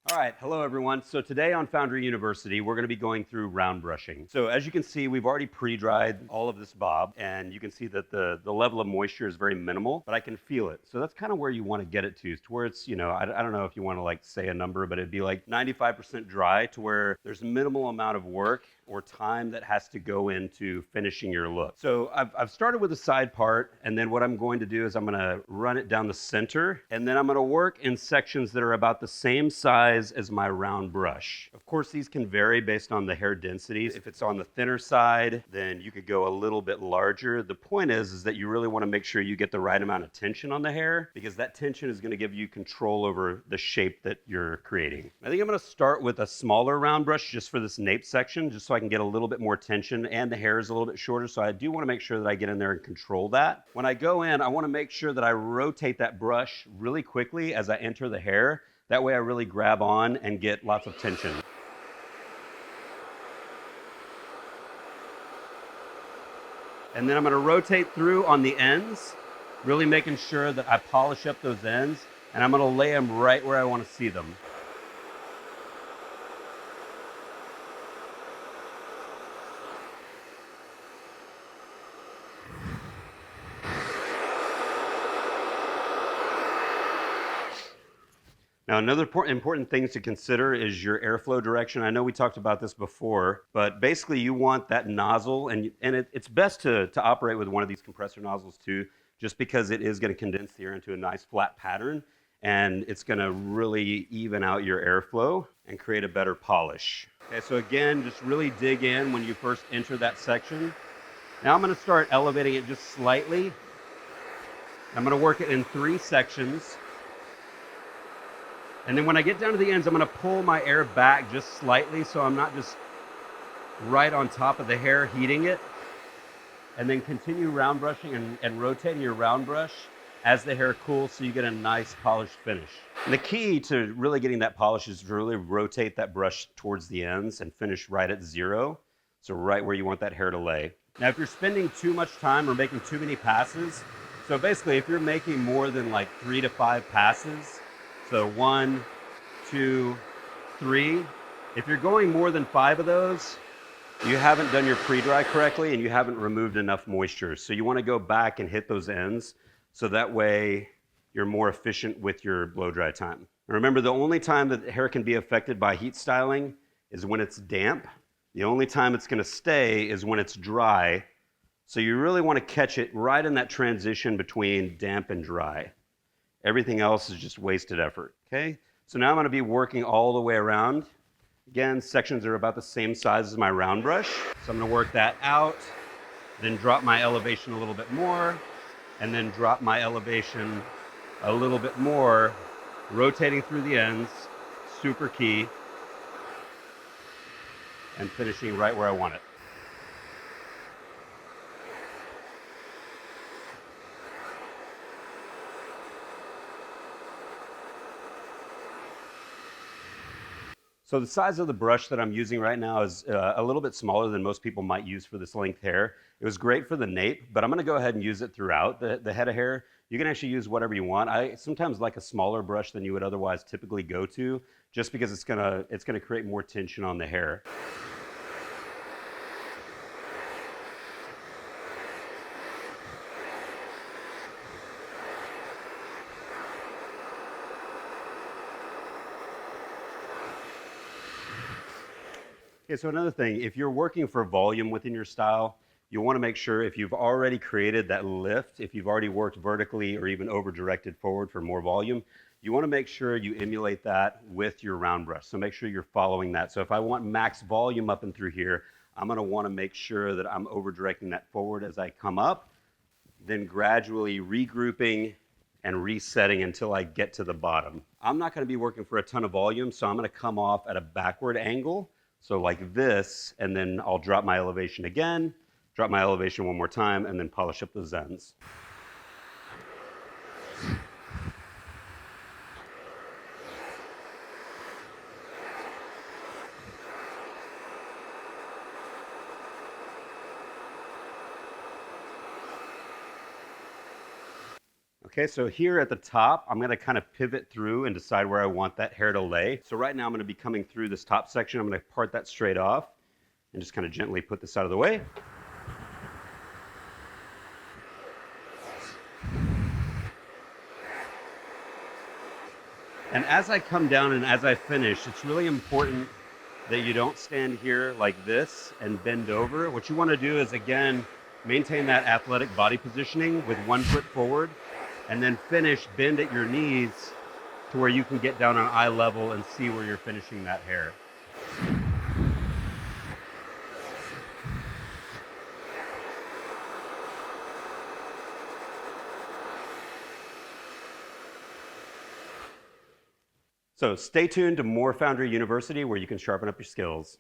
All right, hello everyone. So today on Foundry University, we're going to be going through round brushing. So as you can see, we've already pre-dried all of this bob, and you can see that the level of moisture is very minimal, but I can feel it. So that's kind of where you want to get it to where it's, I don't know if you want to like say a number, but it'd be like 95% dry to where there's minimal amount of work or time that has to go into finishing your look. So I've started with the side part, and then what I'm going to do is I'm going to run it down the center, and then I'm going to work in sections that are about the same size as my round brush. Of course, these can vary based on the hair densities. If it's on the thinner side, then you could go a little bit larger. The point is that you really want to make sure you get the right amount of tension on the hair, because that tension is going to give you control over the shape that you're creating. I think I'm going to start with a smaller round brush just for this nape section, just so I can get a little bit more tension, and the hair is a little bit shorter, so I do want to make sure that I get in there and control that. When I go in, I want to make sure that I rotate that brush really quickly as I enter the hair. That way I really grab on and get lots of tension. And then I'm going to rotate through on the ends, really making sure that I polish up those ends, and I'm going to lay them right where I want to see them. Now, another important thing to consider is your airflow direction. I know we talked about this before, but basically you want that nozzle, and it's best to operate with one of these compressor nozzles too, just because it is going to condense the air into a nice flat pattern, and it's going to really even out your airflow and create a better polish. Okay, so again, just really dig in when you first enter that section. Now I'm going to start elevating it just slightly. I'm going to work it in 3 sections. And then when I get down to the ends, I'm going to pull my air back just slightly so I'm not just right on top of the hair heating it. And then continue round brushing and rotating your round brush as the hair cools so you get a nice polished finish. And the key to really getting that polish is to really rotate that brush towards the ends and finish right at 0. So right where you want that hair to lay. Now if you're spending too much time or making too many passes, so basically if you're making more than like 3 to 5 passes, so 1, 2, 3. If you're going more than 5 of those, you haven't done your pre-dry correctly and you haven't removed enough moisture. So you want to go back and hit those ends so that way you're more efficient with your blow dry time. And remember, the only time that the hair can be affected by heat styling is when it's damp. The only time it's going to stay is when it's dry. So you really want to catch it right in that transition between damp and dry. Everything else is just wasted effort, okay? So now I'm going to be working all the way around. Again, sections are about the same size as my round brush. So I'm going to work that out, then drop my elevation a little bit more, and then drop my elevation a little bit more, rotating through the ends, super key, and finishing right where I want it. So the size of the brush that I'm using right now is a little bit smaller than most people might use for this length hair. It was great for the nape, but I'm gonna go ahead and use it throughout the head of hair. You can actually use whatever you want. I sometimes like a smaller brush than you would otherwise typically go to, just because it's gonna create more tension on the hair. Okay, so another thing, if you're working for volume within your style, you want to make sure if you've already created that lift, if you've already worked vertically or even over directed forward for more volume, you want to make sure you emulate that with your round brush. So make sure you're following that. So if I want max volume up and through here, I'm going to want to make sure that I'm over directing that forward as I come up, then gradually regrouping and resetting until I get to the bottom. I'm not going to be working for a ton of volume, so I'm going to come off at a backward angle. So like this, and then I'll drop my elevation again, drop my elevation one more time, and then polish up those ends. Okay, so here at the top, I'm gonna kind of pivot through and decide where I want that hair to lay. So right now I'm gonna be coming through this top section. I'm gonna part that straight off and just kind of gently put this out of the way. And as I come down and as I finish, it's really important that you don't stand here like this and bend over. What you wanna do is, again, maintain that athletic body positioning with one foot forward, and then finish, bend at your knees to where you can get down on eye level and see where you're finishing that hair. So stay tuned to more Foundry University where you can sharpen up your skills.